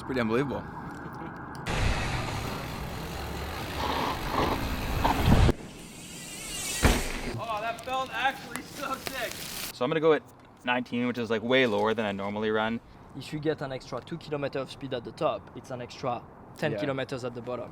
pretty unbelievable. Oh, that felt actually so sick. So I'm gonna go at 19, which is like way lower than I normally run. If you get an extra 2 kilometers of speed at the top, it's an extra 10 kilometers at the bottom.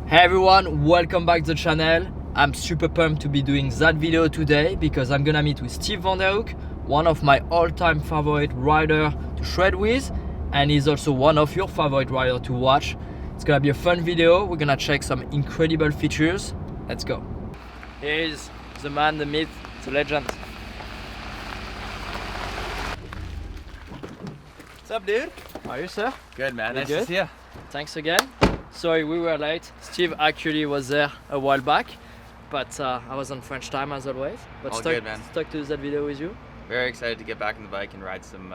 Hey everyone, welcome back to the channel. I'm super pumped to be doing that video today because I'm gonna meet with Steve van der Hoek, one of my all-time favorite rider to shred with, and he's also one of your favorite rider to watch. It's gonna be a fun video. We're gonna check some incredible features. Let's go. Here's the man, the myth, the legend. What's up, dude? How are you, sir? Good, man. You Nice good? to see you. Thanks again. Sorry we were late. Steve actually was there a while back, but I was on French time as always. But All good, man. Stuck to that video with you. Very excited to get back on the bike and ride some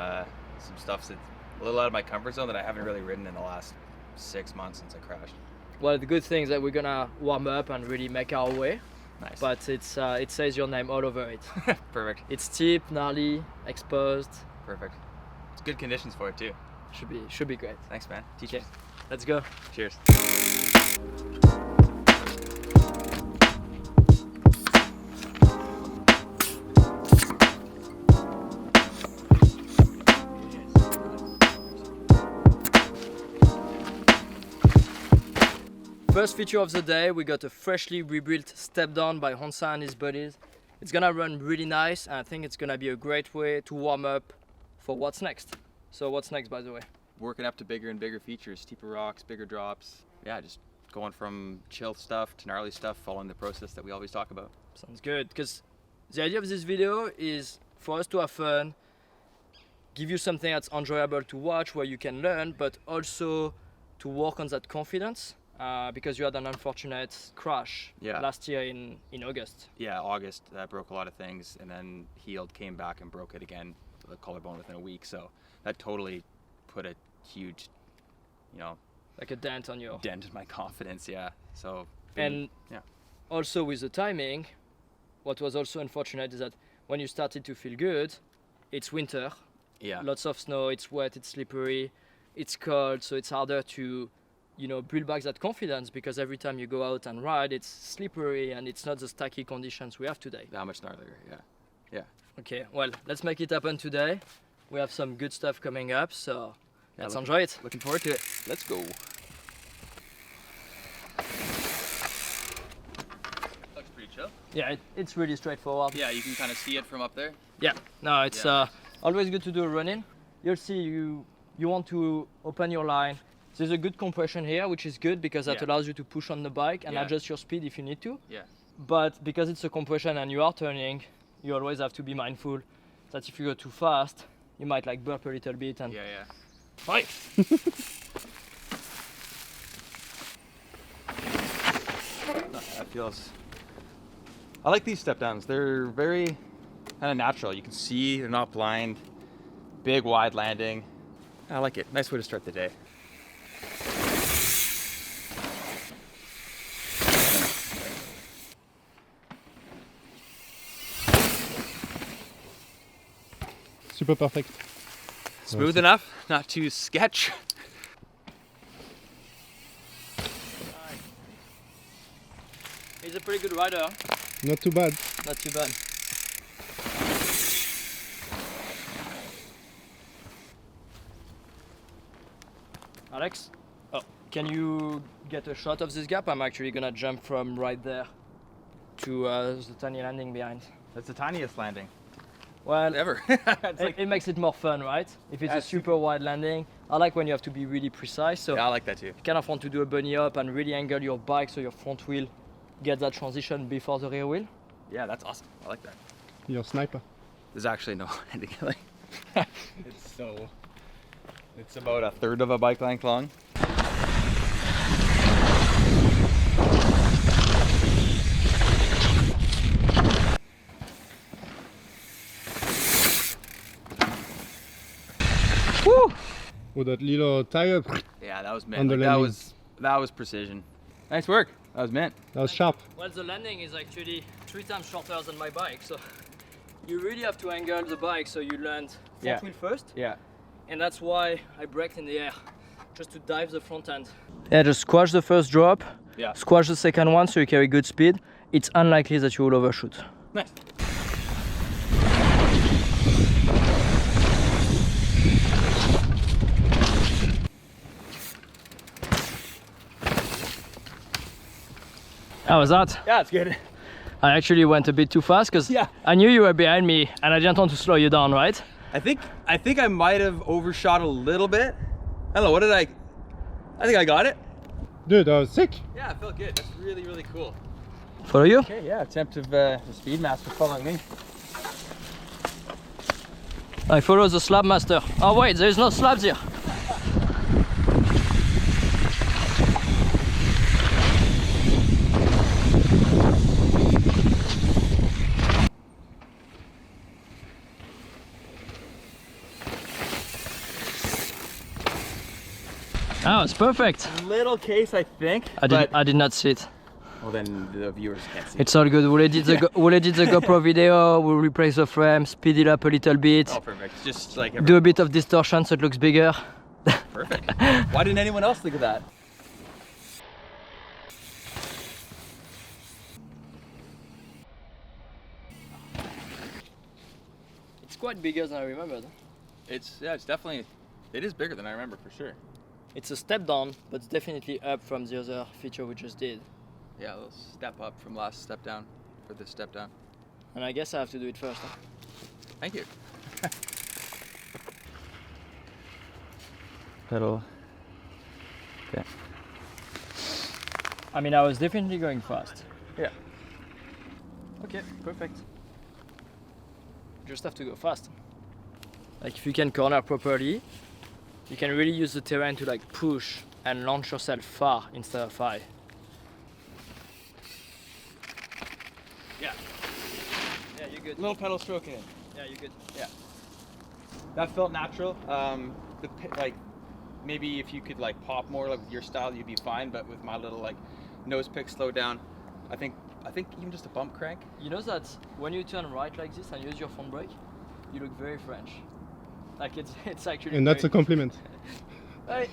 stuff that's a little out of my comfort zone that I haven't really ridden in the last 6 months since I crashed. Well, the good thing is that we're gonna warm up and really make our way. Nice. But it says your name all over it. Perfect. It's steep, gnarly, exposed. Perfect. It's good conditions for it too. Should be great. Thanks, man. Okay, let's go. Cheers. First feature of the day, we got a freshly rebuilt step down by Honsa and his buddies. It's gonna run really nice, and I think it's gonna be a great way to warm up for what's next. So what's next, by the way? Working up to bigger and bigger features, steeper rocks, bigger drops. Yeah, just going from chill stuff to gnarly stuff, following the process that we always talk about. Sounds good, because the idea of this video is for us to have fun, give you something that's enjoyable to watch, where you can learn, but also to work on that confidence, because you had an unfortunate crash last year in August. Yeah, August, that broke a lot of things, and then healed, came back and broke it again, the collarbone within a week. So that totally put a huge, Like a dent on your... dent in my confidence, yeah. So, also with the timing, what was also unfortunate is that when you started to feel good, it's winter. Yeah. Lots of snow, it's wet, it's slippery, it's cold, so it's harder to, build back that confidence, because every time you go out and ride, it's slippery and it's not the stacky conditions we have today. That much gnarlier, yeah. Yeah. Okay, well, let's make it happen today. We have some good stuff coming up, so let's enjoy it. Looking forward to it. Let's go. Looks pretty chill. Yeah, it's really straightforward. Yeah, you can kind of see it from up there. Yeah, no, it's always good to do a run-in. You'll see you want to open your line. There's a good compression here, which is good because that allows you to push on the bike and adjust your speed if you need to. Yeah. But because it's a compression and you are turning, you always have to be mindful that if you go too fast, you might like burp a little bit and... Yeah. Fine. That feels... I like these step downs. They're very kind of natural. You can see they're not blind. Big, wide landing. I like it. Nice way to start the day. Super perfect. Smooth enough, not too sketch. He's a pretty good rider. Not too bad. Not too bad. Alex? Oh, can you get a shot of this gap? I'm actually gonna jump from right there to the tiny landing behind. That's the tiniest landing. Well, Ever. it makes it more fun, right? If it's a super wide landing, I like when you have to be really precise. So Yeah, I like that too. you kind of want to do a bunny up and really angle your bike so your front wheel gets that transition before the rear wheel. Yeah, that's awesome. I like that. You're a sniper. There's actually no landing. It's about a third of a bike length long. With that little tire, Yeah, that was On mint. the Like, landing. that was precision. Nice work. That was mint. that was sharp. Well, the landing is actually 3 times shorter than my bike, so you really have to angle the bike so you land front wheel first. Yeah. And that's why I braked in the air, just to dive the front end. Yeah, just squash the first drop, Yeah. squash the second one so you carry good speed. It's unlikely that you will overshoot. Nice. How was that? Yeah, it's good. I actually went a bit too fast because Yeah. I knew you were behind me and I didn't want to slow you down, right? I think I might have overshot a little bit. I don't know, what did I think I got it. Dude, that was sick. Yeah, it felt good. That's really, really cool. Follow you? Okay, yeah, attempt of the speed master following me. I follow the slab master. Oh wait, there's no slabs here. Oh, it's perfect. Little case, I think. I did not see it. Well, then the viewers can't see. It's all good. We'll edit the, we'll edit the GoPro video, we'll replace the frame, speed it up a little bit, Oh, perfect. Just like do a bit of distortion so it looks bigger. perfect. Why didn't anyone else think of that? It's quite bigger than I remembered. It's definitely, it is bigger than I remember for sure. It's a step down, but it's definitely up from the other feature we just did. Yeah, a little step up from last step down for this step down. And I guess I have to do it first. Huh? Thank you. Pedal. Okay. I mean, I was definitely going fast. Yeah. Okay, perfect. You just have to go fast. Like if you can corner properly, you can really use the terrain to like push and launch yourself far instead of high. Yeah. Yeah, you're good. Little pedal stroke in. Yeah, you're good. Yeah. That felt natural. Like maybe if you could like pop more like with your style, you'd be fine. But with my little like nose pick slow down, I think even just a bump crank. You know that when you turn right like this and use your front brake, you look very French. Like it's actually. And that's a compliment.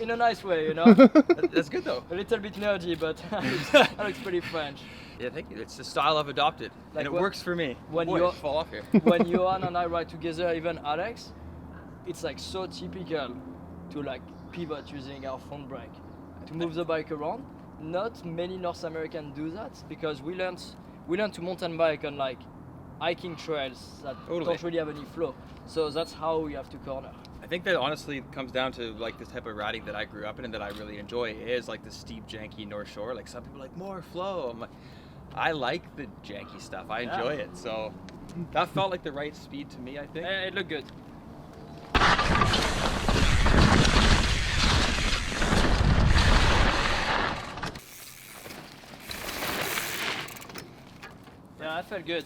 In a nice way, you know. That's good though. A little bit nerdy, but that looks pretty French. Yeah, thank you. It's the style I've adopted, Like and it when- works for me. when Boy, you're- fall off here. When Johan and I ride together, even Alex, it's like so typical to like pivot using our front brake to move the bike around. Not many North Americans do that because we learned to mountain bike on like hiking trails that Totally. don't really have any flow. So that's how we have to corner. I think that honestly comes down to like this type of riding that I grew up in and that I really enjoy is like the steep, janky North Shore. Like some people are like more flow. I'm like, I like the janky stuff. I Yeah. enjoy it. So that felt like the right speed to me, I think. It looked good. Yeah, I felt good.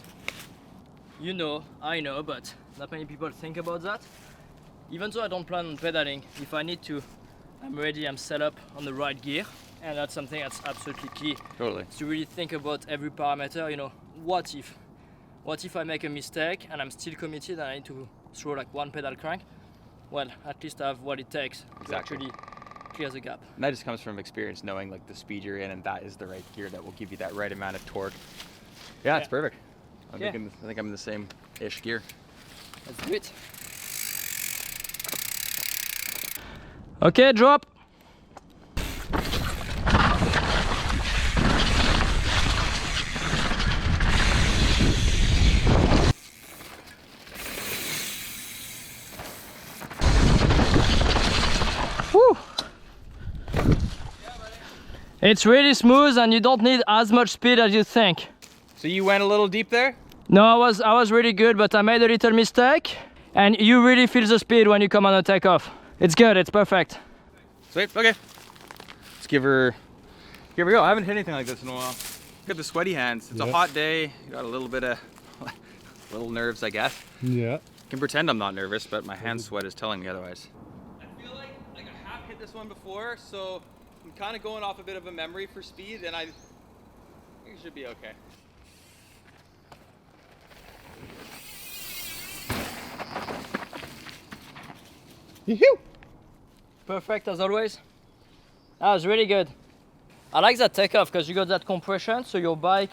You know, I know, but not many people think about that. Even though I don't plan on pedaling, if I need to, I'm ready, I'm set up on the right gear. And that's something that's absolutely key. Totally. Is to really think about every parameter, you know, what if I make a mistake and I'm still committed and I need to throw like one pedal crank? Well, at least I have what it takes to Exactly. actually clear the gap. And that just comes from experience, knowing like the speed you're in, and that is the right gear that will give you that right amount of torque. Yeah, it's Yeah. perfect. I Okay. think I'm in the same-ish gear. Let's do it. Okay, drop. Woo. It's really smooth and you don't need as much speed as you think. So you went a little deep there? No, I was really good, but I made a little mistake. And you really feel the speed when you come on a takeoff. It's good, it's perfect. Sweet, okay. Let's give her a go. I haven't hit anything like this in a while. Got the sweaty hands. It's a Yeah. hot day. Got a little bit of little nerves, I guess. Yeah. I can pretend I'm not nervous, but my hand sweat is telling me otherwise. I feel like a this one before, so I'm kind of going off a bit of a memory for speed, and I think it should be okay. Yoo-hoo! Perfect as always. That was really good. I like that takeoff because you got that compression, so your bike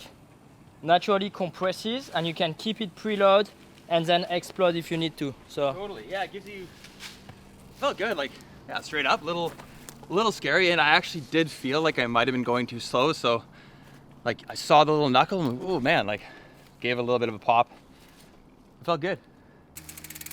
naturally compresses and you can keep it preload and then explode if you need to. So Totally, yeah, it gives you, felt good, like, yeah, straight up, little scary, and I actually did feel like I might have been going too slow, so, like, I saw the little knuckle, and oh man, like, gave it a little bit of a pop. It felt good.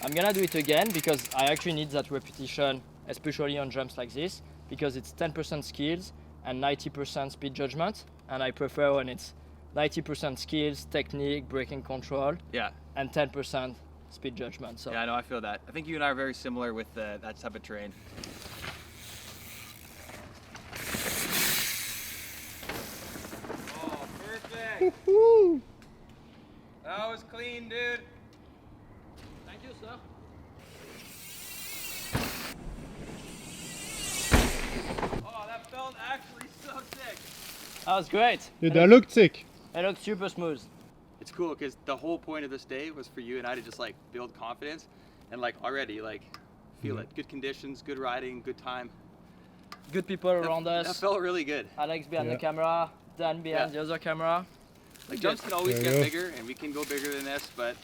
I'm gonna do it again because I actually need that repetition, especially on jumps like this, because it's 10% skills and 90% speed judgment, and I prefer when it's 90% skills, technique, braking control, Yeah. and 10% speed judgment. So Yeah, I know, I feel that. I think you and I are very similar with that type of terrain. Oh, perfect. Woo! That was clean, dude. thank you, sir. Oh, that felt actually so sick. That was great. Dude, that looked sick. It looked super smooth. It's cool because the whole point of this day was for you and I to just like build confidence and like already like feel it. Good conditions, good riding, good time. Good people around That us. felt really good. Alex behind Yeah. the camera, Dan behind the other camera. Like jumps can always There get you go. bigger and we can go bigger than this, but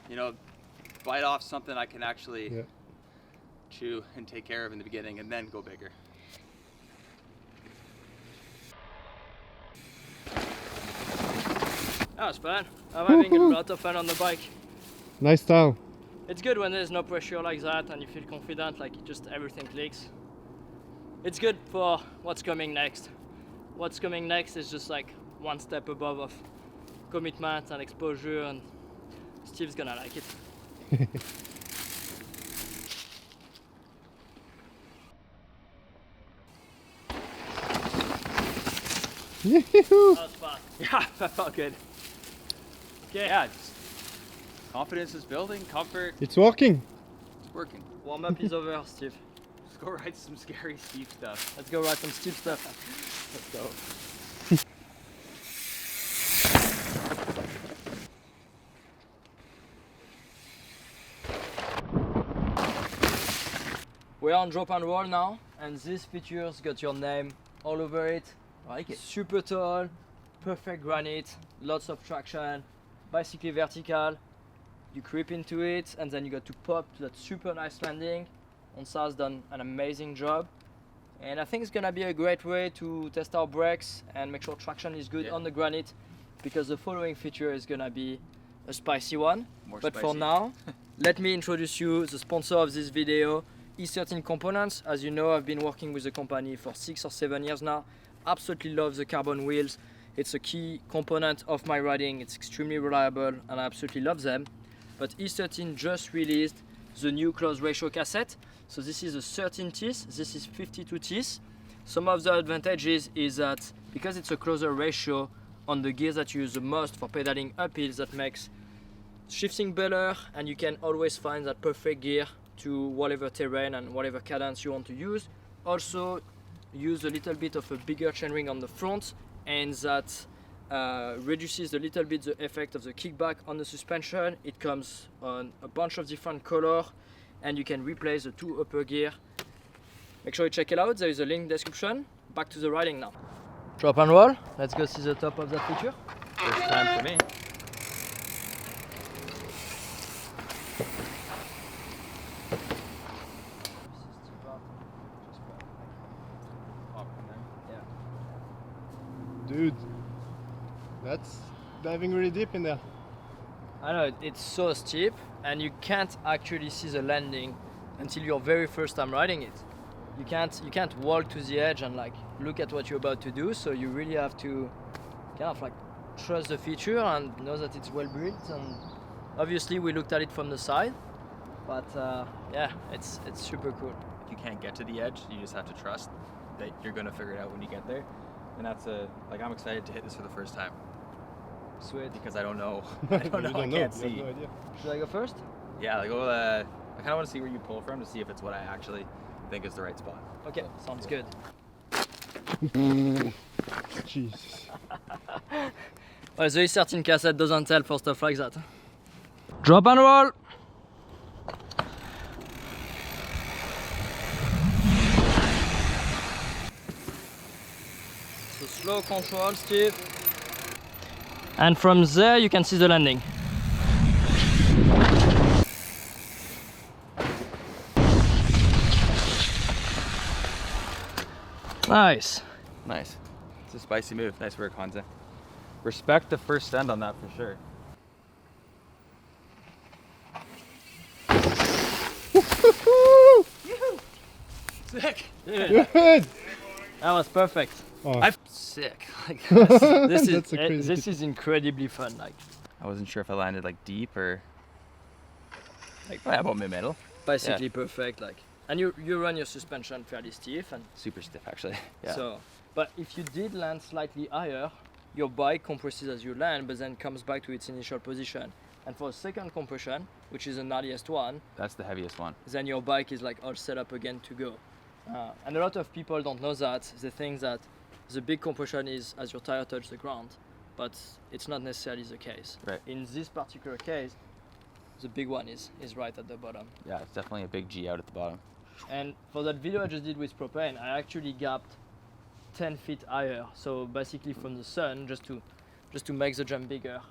you know, bite off something I can actually Yeah. chew and take care of in the beginning and then go bigger. That was fun. I'm having a lot of fun on the bike. Nice style. It's good when there's no pressure like that and you feel confident, like just everything clicks. It's good for what's coming next. What's coming next is just like one step above of commitment and exposure, and Steve's gonna like it. Yoo-hoo! That was fun. Yeah, that felt good. Okay, Yeah, confidence is building, comfort It's working. is working. warm up is over, Steve. Let's go ride some scary steep stuff. Let's go ride some steep stuff. Let's go. We're on drop and roll now, and this feature's got your name all over it. I like it. Super tall, perfect granite, lots of traction, basically vertical. You creep into it, and then you got to pop to that super nice landing. Onsa's done an amazing job, and I think it's gonna be a great way to test our brakes and make sure traction is good Yeah. on the granite, because the following feature is gonna be a spicy one. More But spicy. for now, let me introduce you the sponsor of this video, E13 Components. As you know, I've been working with the company for 6 or 7 years now. Absolutely love the carbon wheels. It's a key component of my riding. It's extremely reliable and I absolutely love them. But E13 just released the new close ratio cassette. So this is a 13 teeth, this is 52 teeth. Some of the advantages is that because it's a closer ratio on the gears that you use the most for pedaling uphills, that makes shifting better, and you can always find that perfect gear to whatever terrain and whatever cadence you want to use. Also use a little bit of a bigger chainring on the front, and that reduces a little bit the effect of the kickback on the suspension. It comes on a bunch of different color, and you can replace the 2 upper gear. Make sure you check it out, there is a link in the description. Back to the riding now. Drop and roll, let's go see the top of that feature. First time for me. Dude, that's diving really deep in there. I know it's so steep, and you can't actually see the landing until your very first time riding it. You can't walk to the edge and like look at what you're about to do. So you really have to kind of like trust the feature and know that it's well built. And obviously we looked at it from the side, but yeah, it's super cool. If you can't get to the edge, you just have to trust that you're gonna figure it out when you get there. And that's like I'm excited to hit this for the first time Sweet. because I don't know. You I can't You have see. no idea. Should I go first? Yeah, like I kind of want to see where you pull from to see if it's what I actually think is the right spot. Okay, sounds good. Jesus. Well, the E13 cassette doesn't tell for stuff like that. Drop and roll! So slow control, Steve. And from there you can see the landing. Nice. Nice. It's a spicy move. Nice work, Hansa. Respect the first send on that for sure. Sick. Dude, Good. that was perfect. Oh, I'm sick. Like, This That's a crazy this is incredibly fun. Like I wasn't sure if I landed like deep or like about mid-middle. basically perfect. Like, and you run your suspension fairly stiff, and Super stiff actually. Yeah. so. But if you did land slightly higher, your bike compresses as you land, but then comes back to its initial position. And for a second compression, which is the gnarliest one, That's the heaviest one. then your bike is like all set up again to go. And a lot of people don't know that. They think that the big compression is as your tire touch the ground, but it's not necessarily the case. Right. In this particular case, the big one is right at the bottom. Yeah, it's definitely a big G out at the bottom. And for that video I just did with propane, I actually gapped 10 feet higher. So basically from the sun, just to make the jump bigger.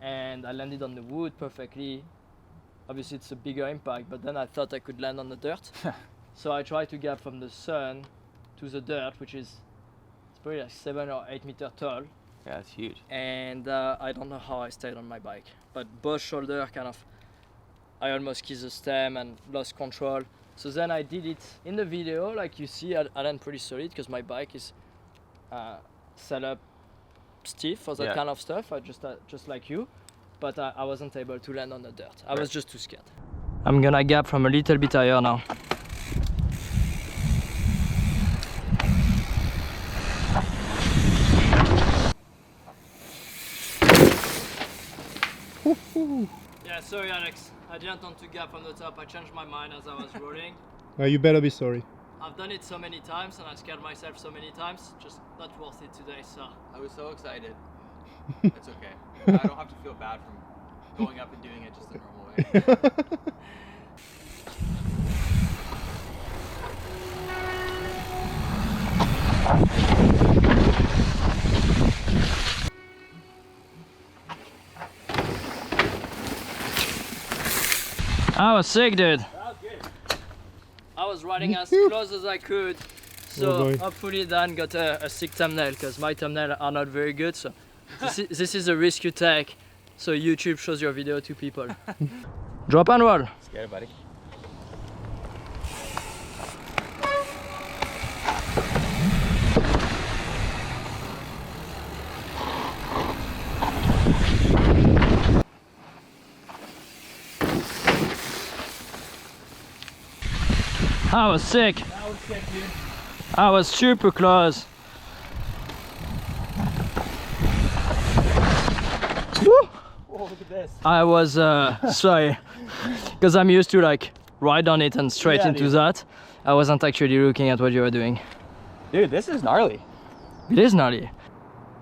And I landed on the wood perfectly. Obviously it's a bigger impact, but then I thought I could land on the dirt. So I tried to gap from the sun to the dirt, which is it's probably like 7 or 8 meters tall. Yeah, it's huge. And I don't know how I stayed on my bike, but both shoulder kind of, I almost kissed the stem and lost control. So then I did it in the video, like you see, I land pretty solid because my bike is set up stiff for that Yeah. kind of stuff. I just like you, but I wasn't able to land on the dirt. I was just too scared. I'm gonna gap from a little bit higher now. Yeah, sorry Alex, I didn't want to gap from the top. I changed my mind as I was rolling. now you better be sorry. I've done it so many times and I scared myself so many times, just not worth it today, so. I was so excited. It's okay. I don't have to feel bad from going up and doing it just the normal way. I was sick, dude. That was good. I was riding as close as I could, so Oh boy. hopefully Dan got a sick thumbnail, because my thumbnail are not very good, so this is a risk you take, so YouTube shows your video to people. Drop and roll. Scared, buddy. I was sick. That was sick, dude. I was super close. Woo! Oh, look at this. I was sorry, because I'm used to like ride on it and straight Yeah, into dude. that. I wasn't actually looking at what you were doing. Dude, this is gnarly. It is gnarly.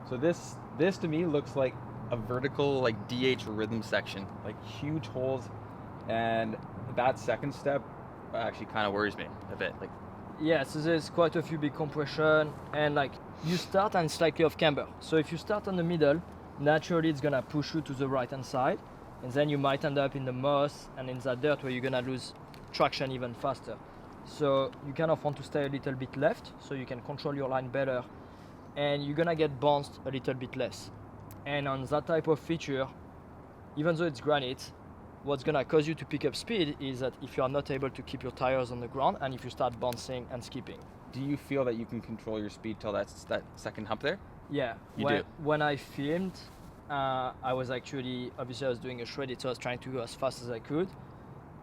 So this to me looks like a vertical like DH rhythm section, like huge holes, and that second step actually kind of worries me a bit. Like, Yeah, so there's quite a few big compression, and like you start and slightly off camber. So if you start on the middle, naturally it's gonna push you to the right hand side, and then you might end up in the moss and in that dirt where you're gonna lose traction even faster. So you kind of want to stay a little bit left so you can control your line better, and you're gonna get bounced a little bit less. And on that type of feature, even though it's granite, what's gonna cause you to pick up speed is that if you are not able to keep your tires on the ground and if you start bouncing and skipping. do you feel that you can control your speed till that second hump there? Yeah, You when, do? when I filmed, I was actually, obviously I was doing a shredded, so I was trying to go as fast as I could.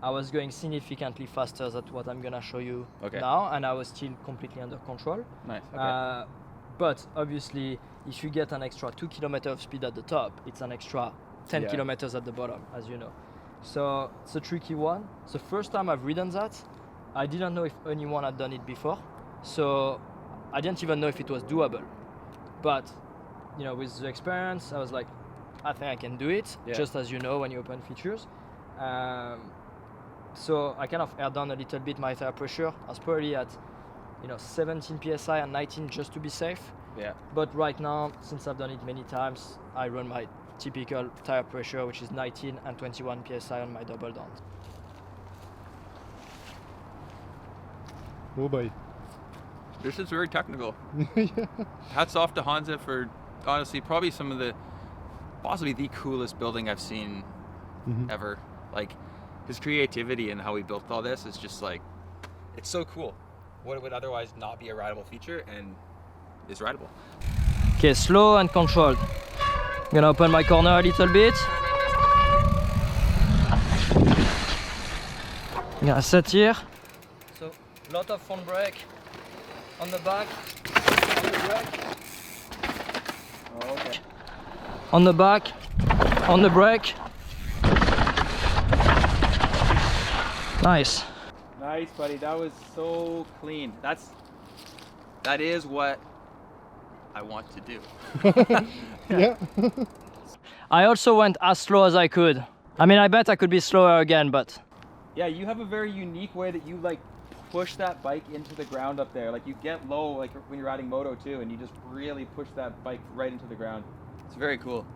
I was going significantly faster than what I'm gonna show you Okay. now, and I was still completely under control. Nice. Okay. But obviously, if you get an extra 2 kilometers of speed at the top, it's an extra 10 Yeah. kilometers at the bottom, as you know. So it's a tricky one. The first time I've ridden that, I didn't know if anyone had done it before, so I didn't even know if it was doable. But you know, with the experience, I was like, I think I can do it. Yeah. Just as you know when you open features. So I kind of aired down a little bit my tire pressure. I was probably at 17 psi and 19 just to be safe. Yeah. But right now, since I've done it many times, I run my typical tire pressure, which is 19 and 21 psi on my double down. Oh boy. This is very technical. Yeah. Hats off to Hansa for honestly probably possibly the coolest building I've seen ever. Like his creativity and how he built all this is just like, it's so cool. What would otherwise not be a rideable feature and is rideable. Okay, slow and controlled. I'm gonna open my corner a little bit. I'm gonna set here. So, lot of front brake on the back, on the brake. Oh, okay. On the back, on the brake. Nice. Nice, buddy. That was so clean. That is what I want to do. Yeah. I also went as slow as I could. I mean, I bet I could be slower again, but Yeah, you have a very unique way that you like push that bike into the ground up there. Like you get low, like when you're riding moto too, and you just really push that bike right into the ground. It's very cool.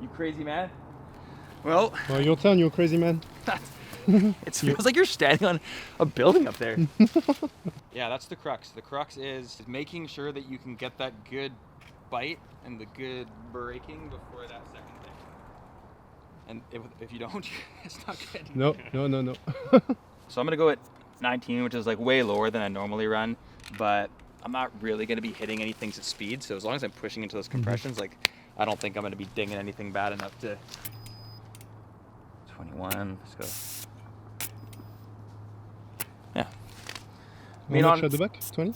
You crazy man. Well, Well, your turn, you crazy man. it feels like you're standing on a building up there. Yeah, that's the crux. The crux is making sure that you can get that good bite and the good braking before that second thing. And if you don't, it's not good. No. So I'm gonna go at 19, which is like way lower than I normally run, but I'm not really gonna be hitting anything at speed. So as long as I'm pushing into those compressions, like I don't think I'm gonna be dinging anything bad enough to 21. Let's go. Yeah. I mean, How much at the back? 20?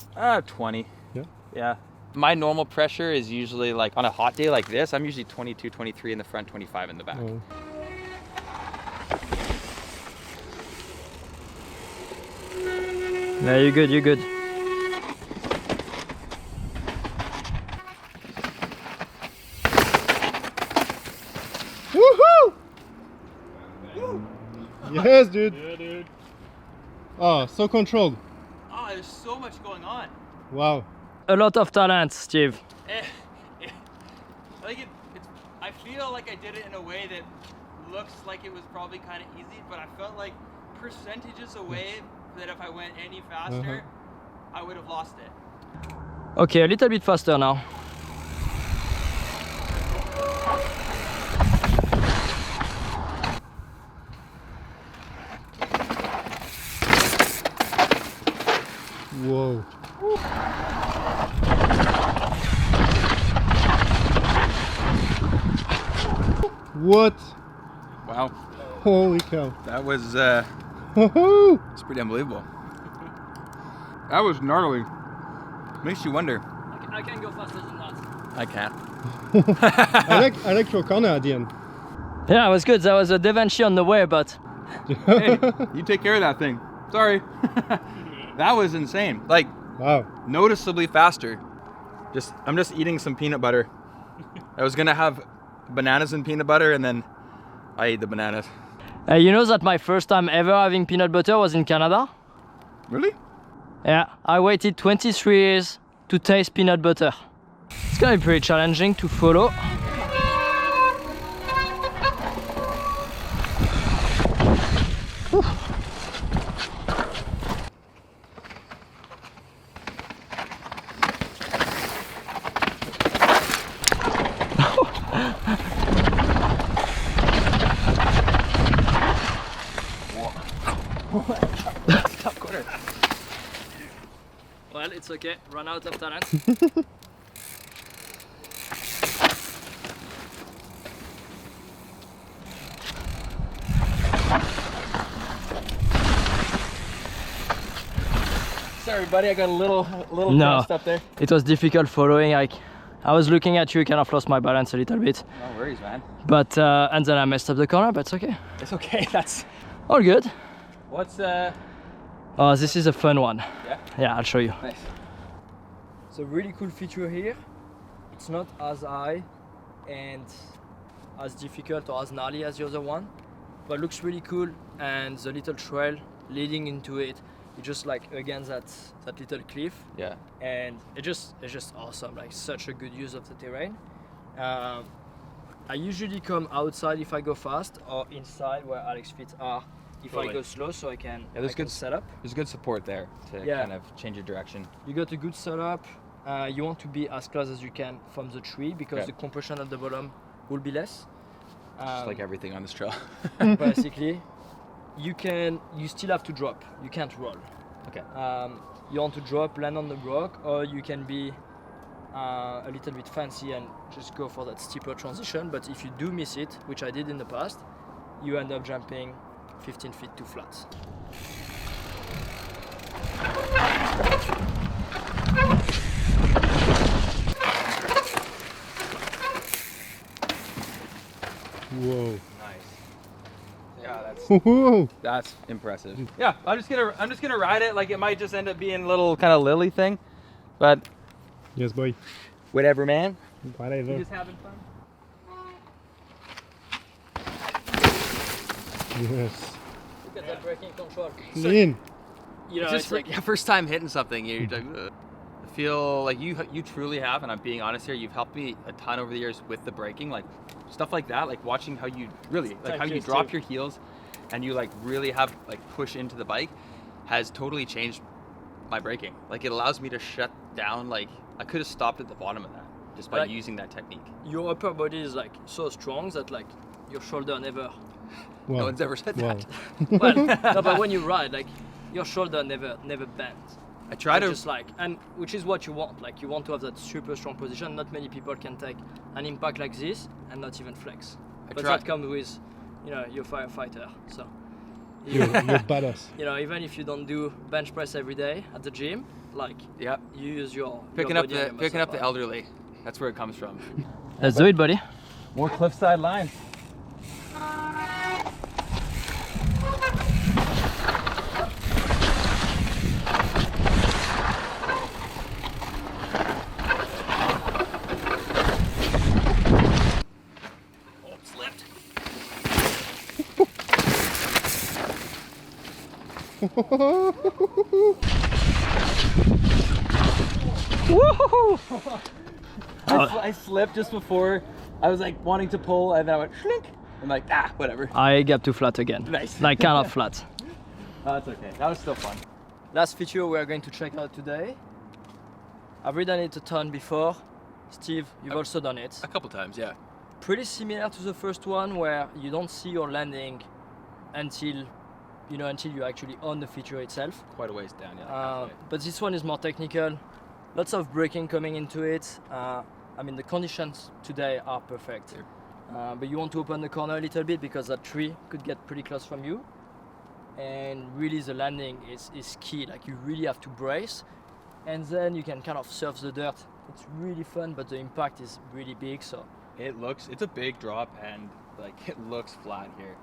20. Yeah. Yeah. My normal pressure is usually like on a hot day like this, I'm usually 22, 23 in the front, 25 in the back. Oh. yeah, you're good, you're good. Woohoo! Yes, dude. Yeah, dude. Oh, so controlled. Oh, there's so much going on. Wow. A lot of talent, Steve. I feel like I did it in a way that looks like it was probably kind of easy, but I felt like percentages away that if I went any faster, I would have lost it. Okay, a little bit faster now. Whoa. What? Wow, Holy cow. that was Woohoo! it's pretty unbelievable. That was gnarly. Makes you wonder. I can go faster than that. I can't. I like your corner at the end. Yeah, it was good. There was a Devanshi on the way, but Hey, you take care of that thing. Sorry. That was insane. Like Wow. noticeably faster. I'm just eating some peanut butter. I was gonna have bananas and peanut butter, and then I ate the bananas. you know that my first time ever having peanut butter was in Canada? Really? Yeah, I waited 23 years to taste peanut butter. It's gonna be pretty challenging to follow. Whew. Top corner. Well, it's okay. Run out of talent. Sorry, buddy. I got a little No. messed up there. It was difficult following. I was looking at you, kind of lost my balance a little bit. No worries, man. But and then I messed up the corner, but it's okay. It's okay. That's All good. what's Oh, this is a fun one. Yeah? Yeah, I'll show you. Nice. It's a really cool feature here. It's not as high and as difficult or as gnarly as the other one, but looks really cool. And the little trail leading into it, it's just like against that little cliff. Yeah. And it's just awesome. Like such a good use of the terrain. I usually come outside if I go fast, or inside where Alex's feet are if I go slow, so I can. Yeah, there's I can good setup. There's good support there to kind of change your direction. You got a good setup. You want to be as close as you can from the tree because the compression at the bottom will be less. Just like everything on this trail. Basically, you still have to drop. You can't roll. Okay. You want to drop, land on the rock, or you can be a little bit fancy and just go for that steeper transition. But if you do miss it, which I did in the past, you end up jumping 15 feet too flat. Whoa. Nice. Yeah, Whoa. that's impressive. Yeah, I'm just gonna ride it. Like it might just end up being a little kind of lily thing, but Yes, boy. whatever, man. Whatever. Just having fun. Yes. Look at that braking control. Clean. You know, It's it's just like like first time hitting something. You're like, ugh. I feel like you truly have, and I'm being honest here. You've helped me a ton over the years with the braking, like stuff like that. Like watching how you really, like how you drop your heels, and you like really have like push into the bike, has totally changed my braking. Like it allows me to shut down. Like I could have stopped at the bottom of that just by Like, using that technique. your upper body is like so strong that like your shoulder never. No Wow. one's ever said Wow. that. Well, no, but when you ride, like your shoulder never bends. I try to just like, and which is what you want. Like you want to have that super strong position. Not many people can take an impact like this and not even flex. But that comes with, you know, you're a firefighter. So You're badass. you know, even if you don't do bench press every day at the gym, like yeah you use your picking your up body and the your picking up muscle the power. elderly. That's where it comes from. Let's do it, buddy. More cliffside lines. Woohoo! I slipped just before I was like wanting to pull, and then I went shlink. I'm like, whatever. I got to flat again. Nice. Like kind of flat. Oh, that's okay. That was still fun. Last feature we are going to check out today. I've ridden it a ton before. Steve, you've also done it. A couple times, yeah. Pretty similar to the first one, where you don't see your landing until you're actually on the feature itself. Quite a ways down, yeah. Like halfway. But this one is more technical. Lots of braking coming into it. I mean, the conditions today are perfect. But you want to open the corner a little bit because that tree could get pretty close from you. And really the landing is key. Like you really have to brace. And then you can kind of surf the dirt. It's really fun, but the impact is really big. So It's a big drop, and like it looks flat here.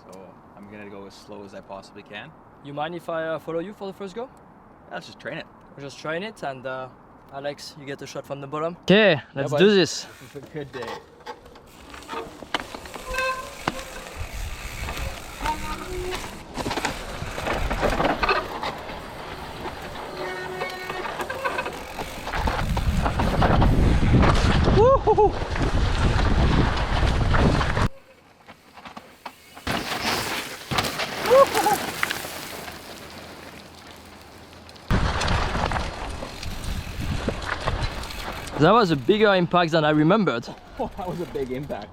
So I'm gonna go as slow as I possibly can. you mind if I follow you for the first go? Let's just train it. We're just trying it, and Alex, you get a shot from the bottom. Okay, let's do this. It's a good day. Woo-hoo-hoo. That was a bigger impact than I remembered. Oh, that was a big impact.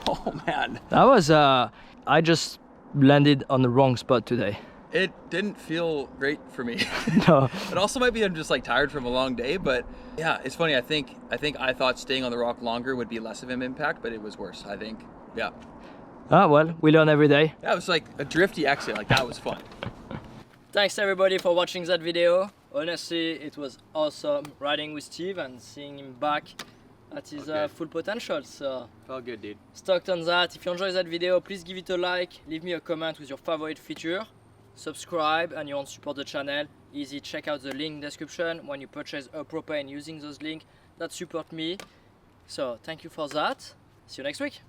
Oh man. That was, I just landed on the wrong spot today. It didn't feel great for me. No. It also might be I'm just like tired from a long day, but yeah, it's funny. I think I thought staying on the rock longer would be less of an impact, but it was worse, I think. Yeah. Ah, well, we learn every day. Yeah, it was like a drifty exit. Like that was fun. Thanks everybody for watching that video. Honestly, it was awesome riding with Steve and seeing him back at his full potential. So Felt good, dude. stoked on that. If you enjoyed that video, please give it a like, leave me a comment with your favorite feature, subscribe and you want to support the channel, easy, check out the link in the description. When you purchase a propane using those links, that support me. So thank you for that. See you next week.